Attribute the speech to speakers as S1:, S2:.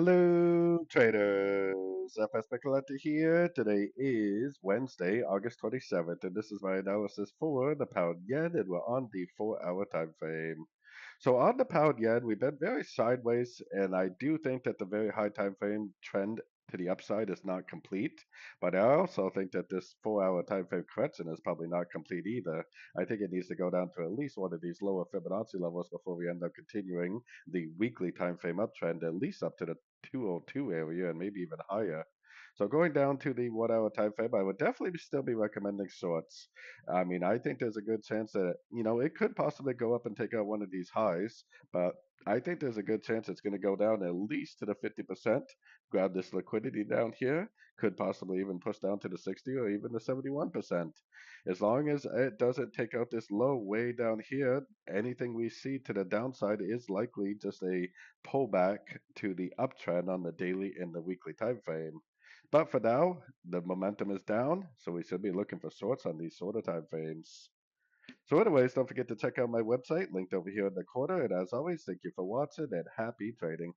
S1: Hello, traders. FX Pip Collector here. Today is Wednesday, August 27th, and this is my analysis for the pound yen, and we're on the 4-hour time frame. So on the pound yen, we've been very sideways, and I do think that the very high time frame trend to the upside is not complete. But I also think that this 4-hour time frame correction is probably not complete either. I think it needs to go down to at least one of these lower Fibonacci levels before we end up continuing the weekly time frame uptrend, at least up to the 202 area and maybe even higher. So going down to the 1 hour time frame, I would definitely still be recommending shorts. I mean, I think there's a good chance that, it could possibly go up and take out one of these highs, but I think there's a good chance it's going to go down at least to the 50%, grab this liquidity down here, could possibly even push down to the 60 or even the 71%. As long as it doesn't take out this low way down here, anything we see to the downside is likely just a pullback to the uptrend on the daily and the weekly time frame. But for now, the momentum is down, so we should be looking for shorts on these shorter time frames. So anyways, don't forget to check out my website linked over here in the corner. And as always, thank you for watching and happy trading.